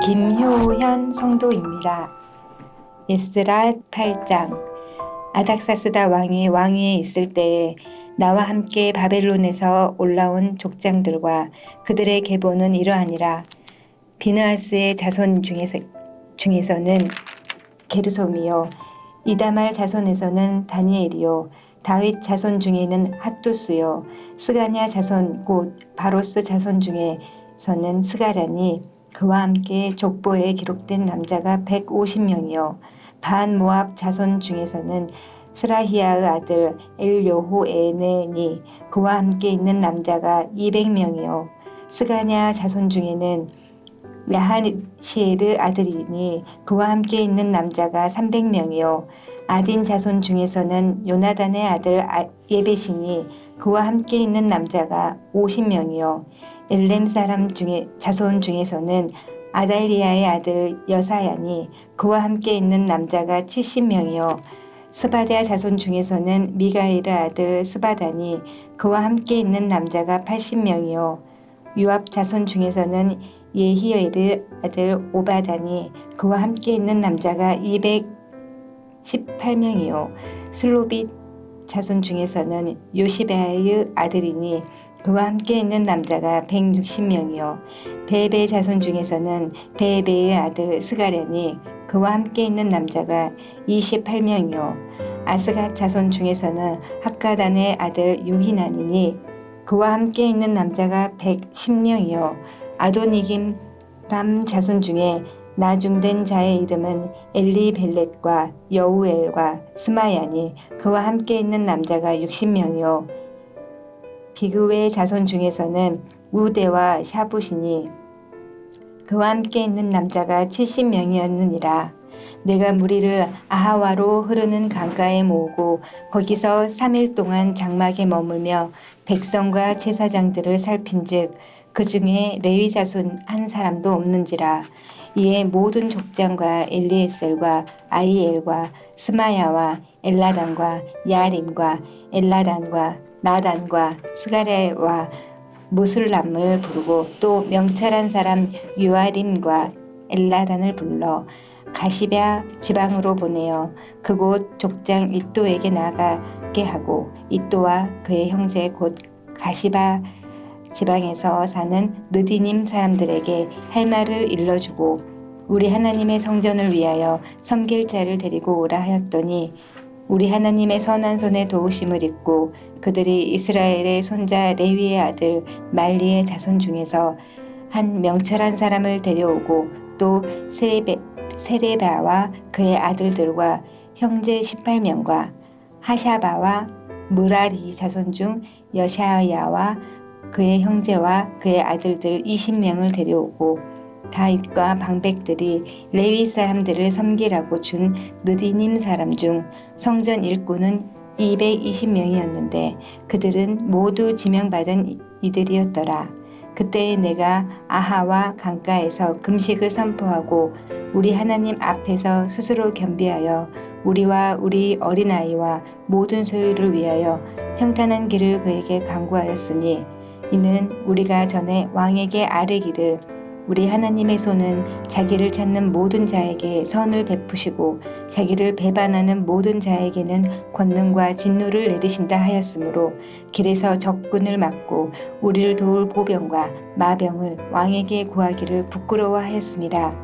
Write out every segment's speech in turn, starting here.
김효현 성도입니다. 에스라 8장. 아닥사스다 왕이 왕위에 있을 때에 나와 함께 바벨론에서 올라온 족장들과 그들의 계보는 이러하니라. 비느하스의 자손 중에서는 게르솜이요, 이다말 자손에서는 다니엘이요, 다윗 자손 중에는 핫두스요, 스가냐 자손 곧 바로스 자손 중에서는 스가랴니, 그와 함께 족보에 기록된 남자가 150명이요 반 모압 자손 중에서는 스라히야의 아들 엘요호에네니, 그와 함께 있는 남자가 200명이요 스가냐 자손 중에는 야하시엘의 아들이니, 그와 함께 있는 남자가 300명이요 아딘 자손 중에서는 요나단의 아들 예벳이니, 그와 함께 있는 남자가 50명이요 엘렘 사람 자손 중에서는 아달리아의 아들 여사야니, 그와 함께 있는 남자가 70명이요 스바랴 자손 중에서는 미가엘의 아들 스바다니, 그와 함께 있는 남자가 80명이요 요압 자손 중에서는 예히엘의 아들 오바다니, 그와 함께 있는 남자가 218명이요 슬로빗 자손 중에서는 요시베아의 아들이니, 그와 함께 있는 남자가 160명이요 베베 자손 중에서는 베베의 아들 스가랴니, 그와 함께 있는 남자가 28명이요 아스갓 자손 중에서는 학가단의 아들 요히나니니, 그와 함께 있는 남자가 110명이요 아도니김 람 자손 중에 나중된 자의 이름은 엘리벨렛과 여우엘과 스마야니, 그와 함께 있는 남자가 60명이요 비그웨 자손 중에서는 우데와 샤붓이니, 그와 함께 있는 남자가 70명이었느니라. 내가 무리를 아하와로 흐르는 강가에 모으고 거기서 3일 동안 장막에 머물며 백성과 제사장들을 살핀즉 그 중에 레위 자손 한 사람도 없는지라. 이에 모든 족장과 엘리에셀과 아이엘과 스마야와 엘라단과 야림과 엘라단과 나단과 스가랴와 무술람을 부르고 또 명찰한 사람 요아림과 엘라단을 불러 가시랴 지방으로 보내어 그곳 족장 이또에게 나가게 하고, 이또와 그의 형제 곧 가시랴 지방에서 사는 느디님 사람들에게 할 말을 일러주고, 우리 하나님의 성전을 위하여 섬길 자를 데리고 오라 하였더니, 우리 하나님의 선한 손의 도우심을 입고 그들이 이스라엘의 손자 레위의 아들 말리의 자손 중에서 한 명철한 사람을 데려오고, 또 세레바와 그의 아들들과 형제 18명과 하샤바와 무라리 자손 중 여샤야와 그의 형제와 그의 아들들 20명을 데려오고, 다윗과 방백들이 레위 사람들을 섬기라고 준 느디님 사람 중 성전 일꾼은 220명이었는데 그들은 모두 지명받은 이들이었더라. 그때에 내가 아하와 강가에서 금식을 선포하고 우리 하나님 앞에서 스스로 겸비하여 우리와 우리 어린아이와 모든 소유를 위하여 평탄한 길을 그에게 간구하였으니, 이는 우리가 전에 왕에게 아뢰기를 우리 하나님의 손은 자기를 찾는 모든 자에게 선을 베푸시고 자기를 배반하는 모든 자에게는 권능과 진노를 내리신다 하였으므로, 길에서 적군을 막고 우리를 도울 보병과 마병을 왕에게 구하기를 부끄러워하였습니다.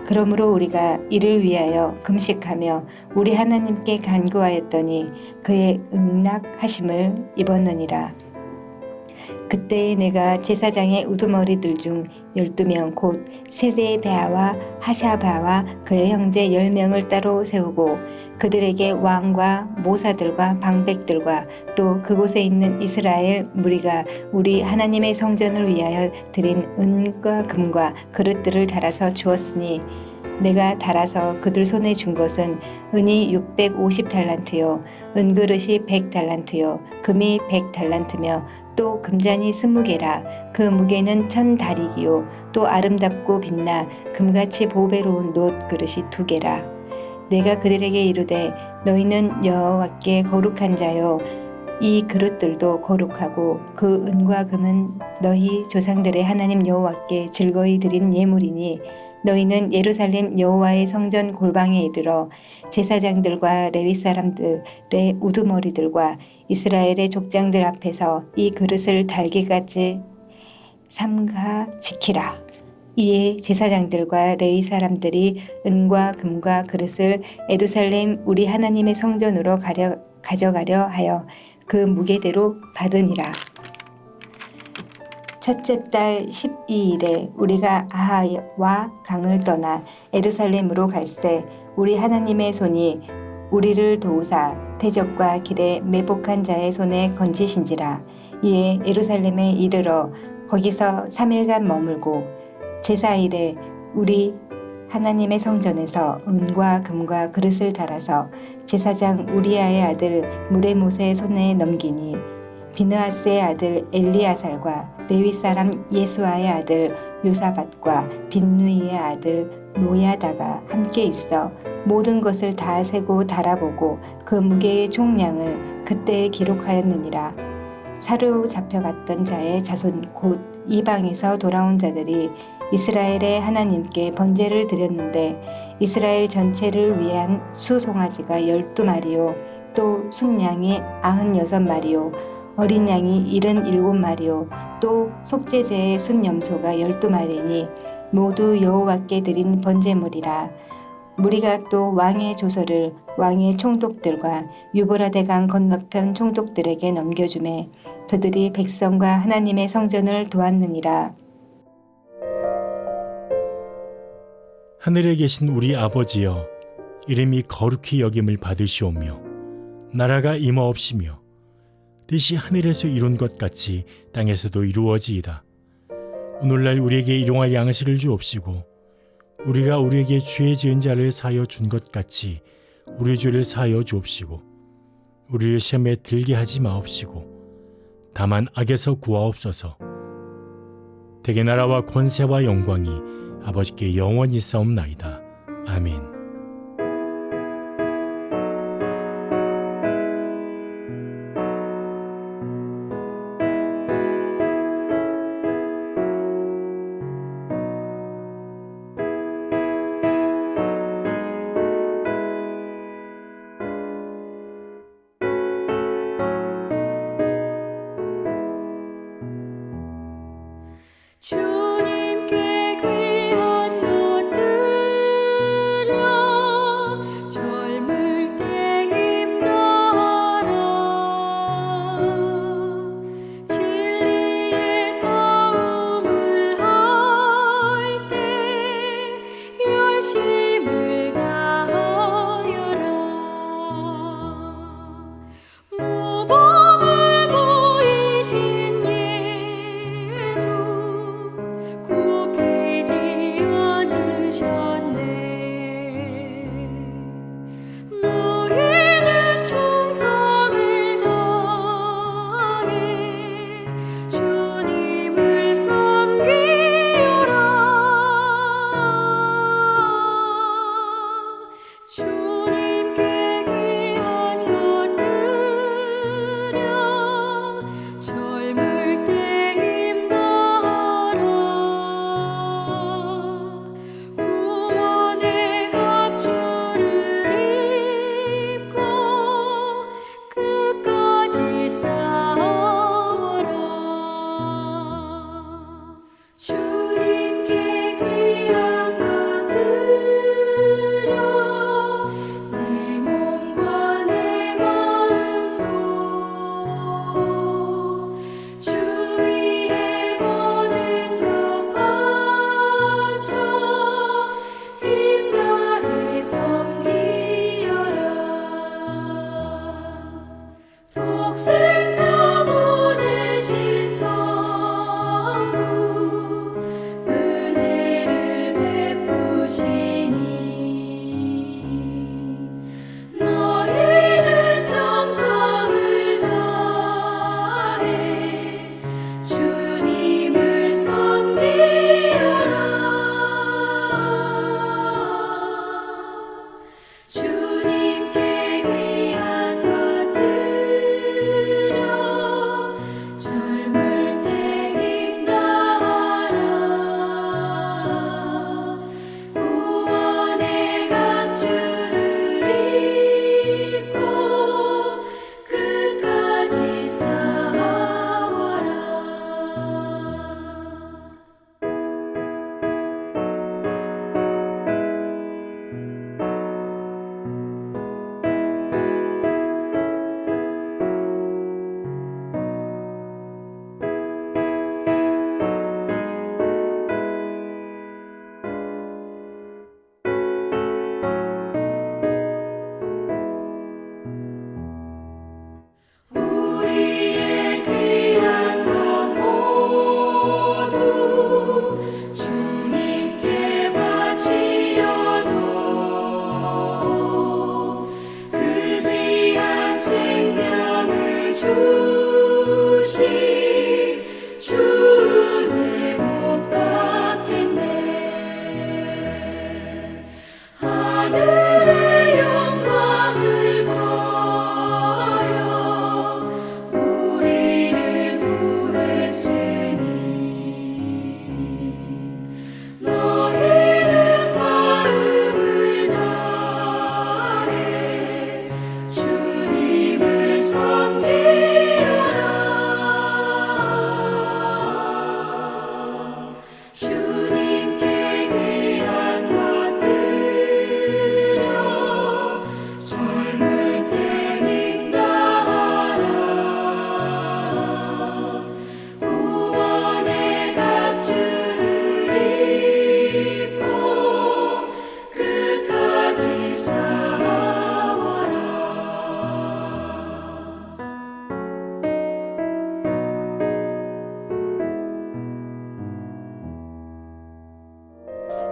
그러므로 우리가 이를 위하여 금식하며 우리 하나님께 간구하였더니 그의 응낙하심을 입었느니라. 그때에 내가 제사장의 우두머리들 중 12명 곧 세레베아와 하샤바와 그의 형제 10명을 따로 세우고 그들에게 왕과 모사들과 방백들과 또 그곳에 있는 이스라엘 무리가 우리 하나님의 성전을 위하여 드린 은과 금과 그릇들을 달아서 주었으니, 내가 달아서 그들 손에 준 것은 은이 650달란트요 은그릇이 100달란트요 금이 100달란트며 또 금잔이 20개라. 그 무게는 1000다리기요 또 아름답고 빛나 금같이 보배로운 놋 그릇이 2개라. 내가 그들에게 이르되 너희는 여호와께 거룩한 자요 이 그릇들도 거룩하고 그 은과 금은 너희 조상들의 하나님 여호와께 즐거이 드린 예물이니 너희는 예루살렘 여호와의 성전 골방에 이르러 제사장들과 레위 사람들의 우두머리들과 이스라엘의 족장들 앞에서 이 그릇을 달기까지 삼가 지키라. 이에 제사장들과 레위 사람들이 은과 금과 그릇을 예루살렘 우리 하나님의 성전으로 가져가려 하여 그 무게대로 받으니라. 첫째 달 12일에 우리가 아하와 강을 떠나 예루살렘으로 갈새 우리 하나님의 손이 우리를 도우사 대적과 길에 매복한 자의 손에 건지신지라. 이에 예루살렘에 이르러 거기서 3일간 머물고 제4일에 우리 하나님의 성전에서 은과 금과 그릇을 달아서 제사장 우리아의 아들 무레못의 손에 넘기니 비느하스의 아들 엘리아살과 레위 사람 예수아의 아들 요사밧과 빈누이의 아들 노야다가 함께 있어 모든 것을 다 세고 달아보고 그 무게의 총량을 그때에 기록하였느니라. 사로잡혀갔던 자의 자손 곧 이방에서 돌아온 자들이 이스라엘의 하나님께 번제를 드렸는데 이스라엘 전체를 위한 수송아지가 12마리요 또 순양이 96마리요 어린 양이 77마리요 또 속죄제의 순염소가 12마리니 모두 여호와께 드린 번제물이라. 무리가 또 왕의 조서를 왕의 총독들과 유브라데강 건너편 총독들에게 넘겨주매 그들이 백성과 하나님의 성전을 도왔느니라. 하늘에 계신 우리 아버지여, 이름이 거룩히 여김을 받으시오며 나라가 임하옵시며 뜻이 하늘에서 이룬 것 같이 땅에서도 이루어지이다. 오늘날 우리에게 일용할 양식을 주옵시고 우리가 우리에게 죄 지은 자를 사하여 준 것 같이 우리 죄를 사하여 주옵시고 우리를 시험에 들게 하지 마옵시고 다만 악에서 구하옵소서. 대개 나라와 권세와 영광이 아버지께 영원히 싸움나이다. 아멘. 주님께 귀한 것들여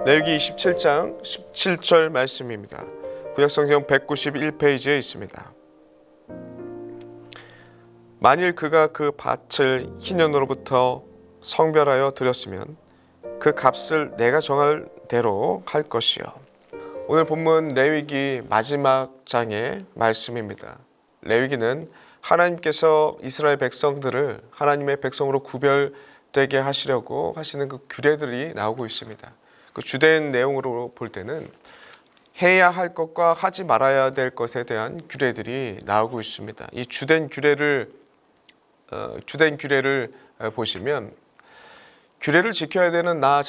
레위기 27장 17절 말씀입니다. 구약성경 191페이지에 있습니다. 만일 그가 그 밭을 희년으로부터 성별하여 드렸으면 그 값을 내가 정할 대로 할 것이요. 오늘 본문 레위기 마지막 장의 말씀입니다. 레위기는 하나님께서 이스라엘 백성들을 하나님의 백성으로 구별되게 하시려고 하시는 그 규례들이 나오고 있습니다. 그 주된 내용으로 볼 때는 해야 할 것과 하지 말아야 될 것에 대한 규례들이 나오고 있습니다. 이 주된 규례를 보시면 규례를 지켜야 되는 나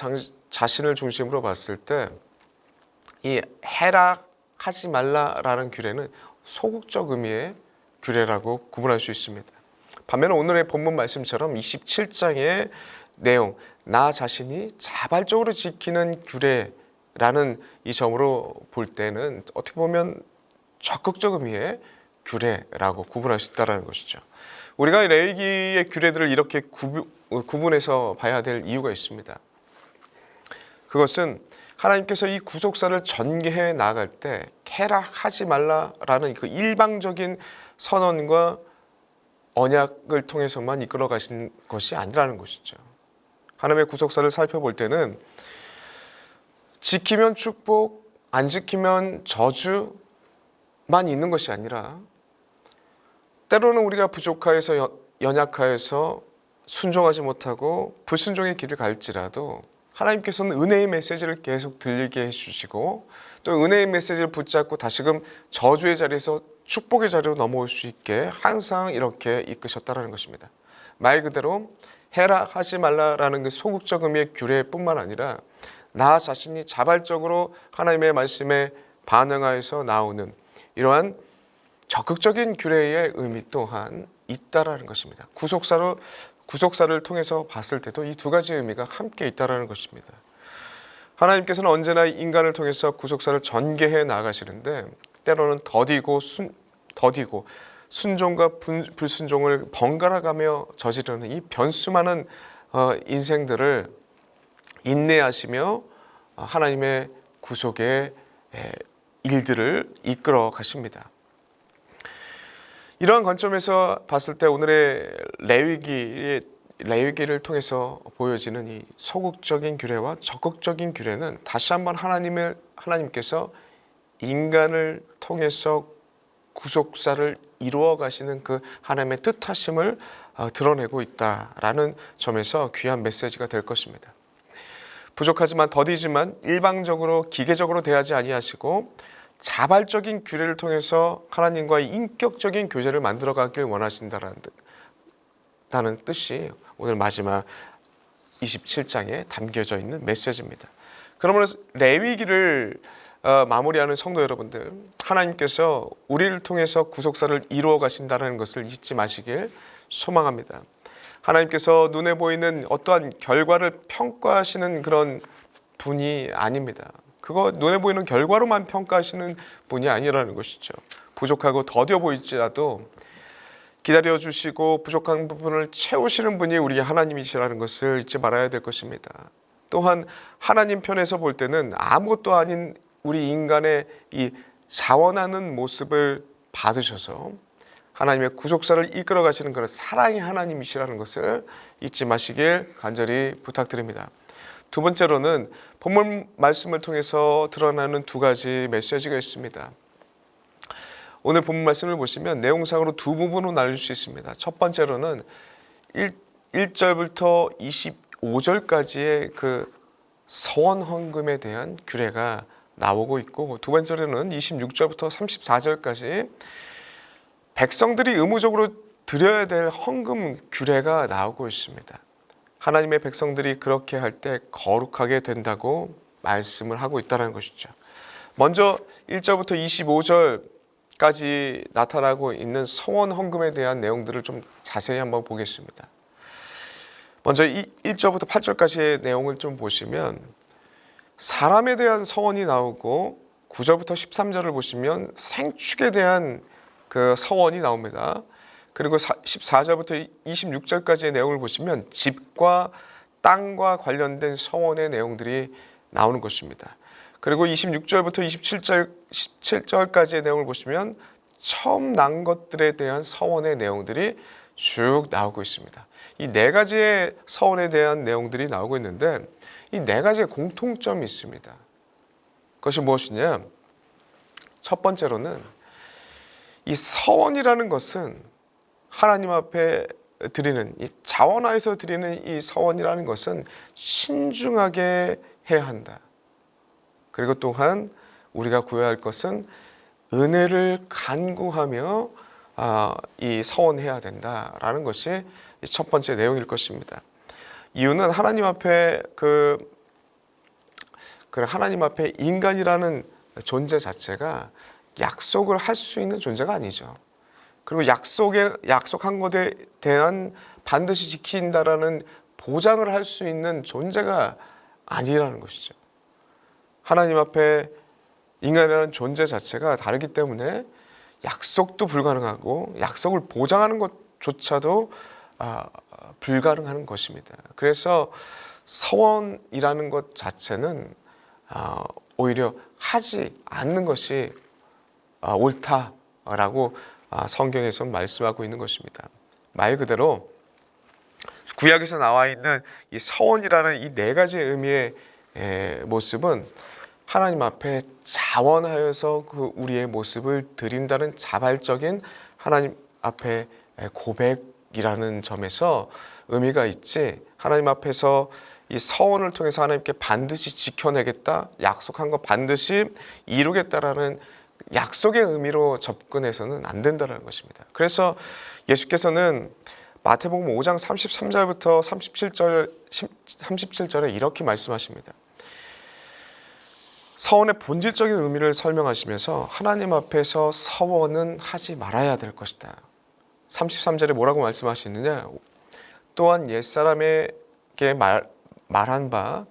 자신을 중심으로 봤을 때 이 해라 하지 말라라는 규례는 소극적 의미의 규례라고 구분할 수 있습니다. 반면에 오늘의 본문 말씀처럼 27장의 내용, 나 자신이 자발적으로 지키는 규례라는 이 점으로 볼 때는 어떻게 보면 적극적 의미의 규례라고 구분할 수 있다는 것이죠. 우리가 레위기의 규례들을 이렇게 구분해서 봐야 될 이유가 있습니다. 그것은 하나님께서 이 구속사를 전개해 나아갈 때 해라 하지 말라라는 그 일방적인 선언과 언약을 통해서만 이끌어 가신 것이 아니라는 것이죠. 하나님의 구속사를 살펴볼 때는 지키면 축복, 안 지키면 저주만 있는 것이 아니라 때로는 우리가 부족하여서 연약하여서 순종하지 못하고 불순종의 길을 갈지라도 하나님께서는 은혜의 메시지를 계속 들리게 해주시고 또 은혜의 메시지를 붙잡고 다시금 저주의 자리에서 축복의 자리로 넘어올 수 있게 항상 이렇게 이끄셨다는 것입니다. 말 그대로 해라 하지 말라라는 그 소극적 의미의 규례뿐만 아니라 나 자신이 자발적으로 하나님의 말씀에 반응하여서 나오는 이러한 적극적인 규례의 의미 또한 있다라는 것입니다. 구속사를 통해서 봤을 때도 이 두 가지 의미가 함께 있다라는 것입니다. 하나님께서는 언제나 인간을 통해서 구속사를 전개해 나가시는데 때로는 더디고 순종과 불순종을 번갈아가며 저지르는 이 변수 많은 인생들을 인내하시며 하나님의 구속의 일들을 이끌어 가십니다. 이러한 관점에서 봤을 때 오늘의 레위기를 통해서 보여지는 이 소극적인 규례와 적극적인 규례는 다시 한번 하나님께서 인간을 통해서 구속사를 이루어 가시는 그 하나님의 뜻하심을 드러내고 있다라는 점에서 귀한 메시지가 될 것입니다. 부족하지만 더디지만 일방적으로 기계적으로 대하지 아니하시고 자발적인 규례를 통해서 하나님과의 인격적인 교제를 만들어가길 원하신다는 뜻이 오늘 마지막 27장에 담겨져 있는 메시지입니다. 그러므로 레위기를 마무리하는 성도 여러분들, 하나님께서 우리를 통해서 구속사를 이루어 가신다는 것을 잊지 마시길 소망합니다. 하나님께서 눈에 보이는 어떠한 결과를 평가하시는 그런 분이 아닙니다. 그거 눈에 보이는 결과로만 평가하시는 분이 아니라는 것이죠. 부족하고 더뎌 보일지라도 기다려주시고 부족한 부분을 채우시는 분이 우리 하나님이시라는 것을 잊지 말아야 될 것입니다. 또한 하나님 편에서 볼 때는 아무것도 아닌 우리 인간의 이 자원하는 모습을 받으셔서 하나님의 구속사를 이끌어 가시는 그런 사랑의 하나님이시라는 것을 잊지 마시길 간절히 부탁드립니다. 두 번째로는 본문 말씀을 통해서 드러나는 두 가지 메시지가 있습니다. 오늘 본문 말씀을 보시면 내용상으로 두 부분으로 나눌 수 있습니다. 첫 번째로는 1절부터 25절까지의 그 서원 헌금에 대한 규례가 나오고 있고, 두 번째로는 26절부터 34절까지 백성들이 의무적으로 드려야 될 헌금 규례가 나오고 있습니다. 하나님의 백성들이 그렇게 할 때 거룩하게 된다고 말씀을 하고 있다는 것이죠. 먼저 1절부터 25절까지 나타나고 있는 서원 헌금에 대한 내용들을 좀 자세히 한번 보겠습니다. 먼저 1절부터 8절까지의 내용을 좀 보시면 사람에 대한 서원이 나오고 9절부터 13절을 보시면 생축에 대한 그 서원이 나옵니다. 그리고 14절부터 26절까지의 내용을 보시면 집과 땅과 관련된 서원의 내용들이 나오는 것입니다. 그리고 26절부터 17절까지의 내용을 보시면 처음 난 것들에 대한 서원의 내용들이 쭉 나오고 있습니다. 이 네 가지의 서원에 대한 내용들이 나오고 있는데 이 네 가지의 공통점이 있습니다. 그것이 무엇이냐? 첫 번째로는 이 서원이라는 것은 하나님 앞에 드리는 이 자원하에서 드리는 이 서원이라는 것은 신중하게 해야 한다. 그리고 또한 우리가 구해야 할 것은 은혜를 간구하며 이 서원해야 된다라는 것이 첫 번째 내용일 것입니다. 이유는 하나님 앞에 하나님 앞에 인간이라는 존재 자체가 약속을 할 수 있는 존재가 아니죠. 그리고 약속한 것에 대한 반드시 지킨다라는 보장을 할 수 있는 존재가 아니라는 것이죠. 하나님 앞에 인간이라는 존재 자체가 다르기 때문에 약속도 불가능하고 약속을 보장하는 것조차도 불가능한 것입니다. 그래서 서원이라는 것 자체는 오히려 하지 않는 것이 옳다라고 성경에서 말씀하고 있는 것입니다. 말 그대로 구약에서 나와 있는 이 서원이라는 이 네 가지의 의미의 모습은 하나님 앞에 자원하여서 그 우리의 모습을 드린다는 자발적인 하나님 앞에 고백이라는 점에서 의미가 있지, 하나님 앞에서 이 서원을 통해서 하나님께 반드시 지켜내겠다, 약속한 거 반드시 이루겠다라는 약속의 의미로 접근해서는 안 된다는 것입니다. 그래서 예수께서는 마태복음 5장 33절부터 37절에 이렇게 말씀하십니다. 서원의 본질적인 의미를 설명하시면서 하나님 앞에서 서원은 하지 말아야 될 것이다. 33절에 뭐라고 말씀하시느냐? 또한 옛사람에게 말한 바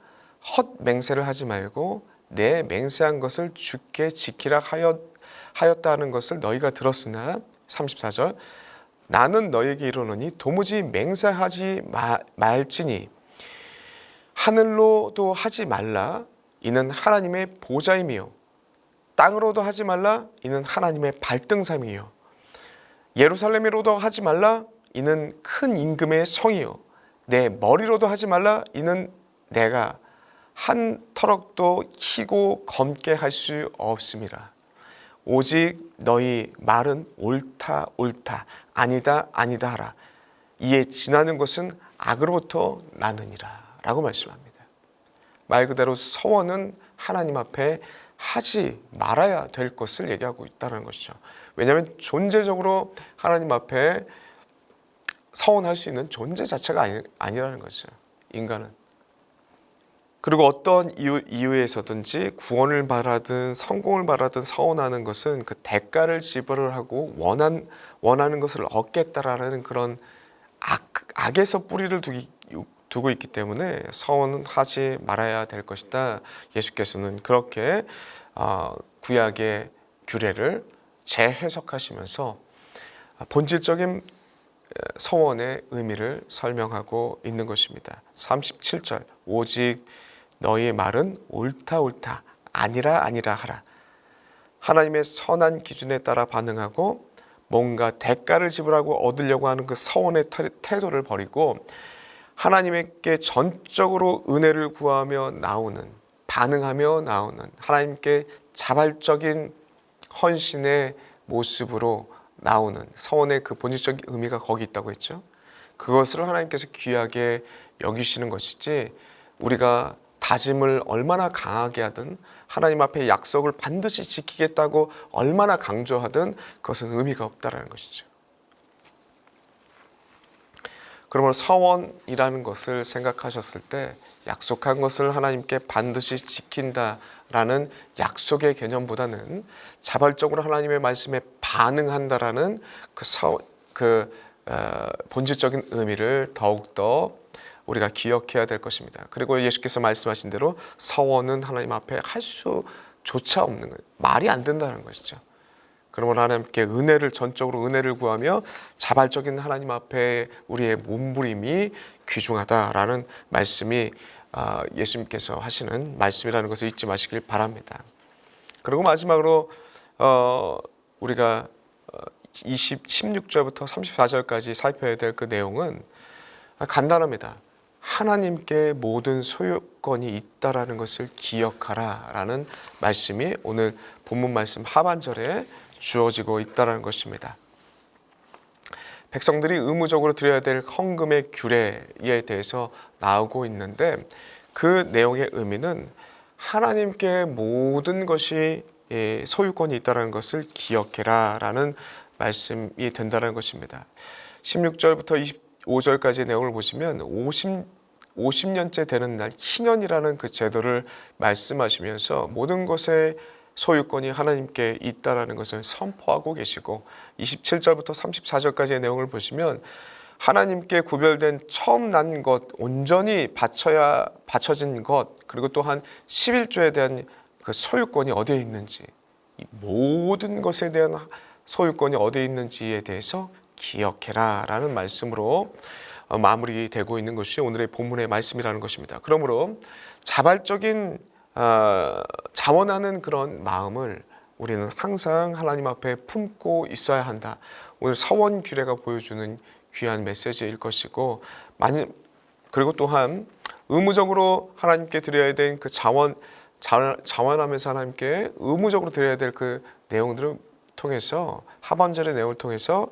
헛맹세를 하지 말고 내 맹세한 것을 주께 지키라 하였다는 것을 너희가 들었으나 34절 나는 너희에게 이르노니 도무지 맹세하지 말지니 하늘로도 하지 말라 이는 하나님의 보좌이며 땅으로도 하지 말라 이는 하나님의 발등삼이요 예루살렘으로도 하지 말라 이는 큰 임금의 성이요 내 머리로도 하지 말라 이는 내가 한 터럭도 희고 검게 할 수 없음이라. 오직 너희 말은 옳다 옳다 아니다 아니다 하라. 이에 지나는 것은 악으로부터 나느니라 라고 말씀합니다. 말 그대로 서원은 하나님 앞에 하지 말아야 될 것을 얘기하고 있다는 것이죠. 왜냐하면 존재적으로 하나님 앞에 서원할 수 있는 존재 자체가 아니라는 거죠. 인간은. 그리고 어떤 이유에서든지 구원을 바라든 성공을 바라든 서원하는 것은 그 대가를 지불하고 원하는 것을 얻겠다라는 그런 악에서 뿌리를 두고 있기 때문에 서원은 하지 말아야 될 것이다. 예수께서는 그렇게 구약의 규례를 재해석하시면서 본질적인 서원의 의미를 설명하고 있는 것입니다. 37절 오직 너희의 말은 옳다 옳다 아니라 아니라 하라. 하나님의 선한 기준에 따라 반응하고 뭔가 대가를 지불하고 얻으려고 하는 그 서원의 태도를 버리고 하나님께 전적으로 은혜를 구하며 반응하며 나오는 하나님께 자발적인 헌신의 모습으로 나오는 서원의 그 본질적인 의미가 거기 있다고 했죠. 그것을 하나님께서 귀하게 여기시는 것이지 우리가 다짐을 얼마나 강하게 하든 하나님 앞에 약속을 반드시 지키겠다고 얼마나 강조하든 그것은 의미가 없다라는 것이죠. 그러므로 서원이라는 것을 생각하셨을 때 약속한 것을 하나님께 반드시 지킨다라는 약속의 개념보다는 자발적으로 하나님의 말씀에 반응한다라는 본질적인 의미를 더욱더 우리가 기억해야 될 것입니다. 그리고 예수께서 말씀하신 대로 서원은 하나님 앞에 할 수조차 없는 거예요. 말이 안 된다는 것이죠. 그러므로 하나님께 전적으로 은혜를 구하며 자발적인 하나님 앞에 우리의 몸부림이 귀중하다라는 말씀이 예수님께서 하시는 말씀이라는 것을 잊지 마시길 바랍니다. 그리고 마지막으로 우리가 16절부터 34절까지 살펴야 될 그 내용은 간단합니다. 하나님께 모든 소유권이 있다라는 것을 기억하라 라는 말씀이 오늘 본문 말씀 하반절에 주어지고 있다는 것입니다. 백성들이 의무적으로 드려야 될 헌금의 규례에 대해서 나오고 있는데 그 내용의 의미는 하나님께 모든 것이 소유권이 있다는 것을 기억해라 라는 말씀이 된다는 것입니다. 16절부터 25절까지의 내용을 보시면 50년째 되는 날 희년이라는 그 제도를 말씀하시면서 모든 것의 소유권이 하나님께 있다라는 것을 선포하고 계시고 27절부터 34절까지의 내용을 보시면 하나님께 구별된 처음 난 것, 온전히 바쳐진 것, 그리고 또한 11조에 대한 그 소유권이 어디에 있는지, 이 모든 것에 대한 소유권이 어디에 있는지에 대해서 기억해라 라는 말씀으로 마무리되고 있는 것이 오늘의 본문의 말씀이라는 것입니다. 그러므로 자발적인 자원하는 그런 마음을 우리는 항상 하나님 앞에 품고 있어야 한다. 오늘 서원 규례가 보여주는 귀한 메시지일 것이고, 그리고 또한 의무적으로 하나님께 드려야 될 그 자원하면서 하나님께 의무적으로 드려야 될 그 내용들을 통해서, 하반절의 내용을 통해서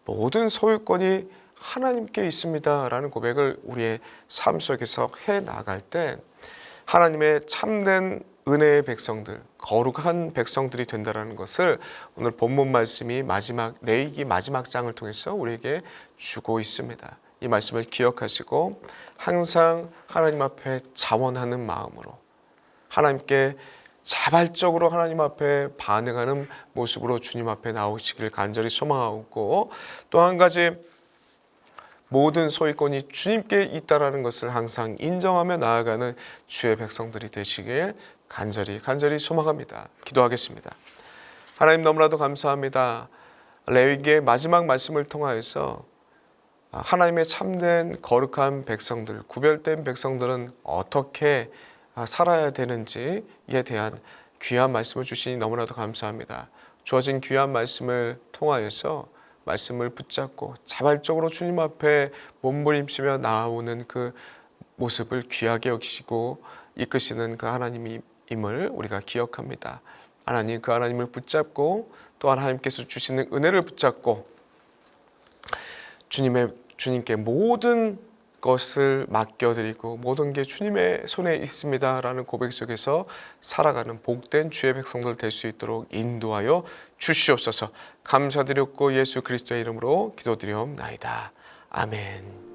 모든 소유권이 하나님께 있습니다라는 고백을 우리의 삶 속에서 해 나갈 때 하나님의 참된 은혜의 백성들, 거룩한 백성들이 된다는 것을 오늘 본문 말씀이 레위기 마지막 장을 통해서 우리에게 주고 있습니다. 이 말씀을 기억하시고 항상 하나님 앞에 자원하는 마음으로 하나님께 자발적으로 하나님 앞에 반응하는 모습으로 주님 앞에 나오시기를 간절히 소망하고, 또 한 가지 모든 소유권이 주님께 있다라는 것을 항상 인정하며 나아가는 주의 백성들이 되시길 간절히 소망합니다. 기도하겠습니다. 하나님, 너무나도 감사합니다. 레위기의 마지막 말씀을 통하여서 하나님의 참된 거룩한 백성들, 구별된 백성들은 어떻게 살아야 되는지에 대한 귀한 말씀을 주시니 너무나도 감사합니다. 주어진 귀한 말씀을 통하여서 말씀을 붙잡고 자발적으로 주님 앞에 몸부림치며 나오는 그 모습을 귀하게 여기시고 이끄시는 그 하나님임을 우리가 기억합니다. 하나님, 그 하나님을 붙잡고 또한 하나님께서 주시는 은혜를 붙잡고 주님께 모든 것을 맡겨드리고 모든 게 주님의 손에 있습니다라는 고백 속에서 살아가는 복된 주의 백성들 될 수 있도록 인도하여 주시옵소서. 감사드렸고 예수 그리스도의 이름으로 기도드리옵나이다. 아멘.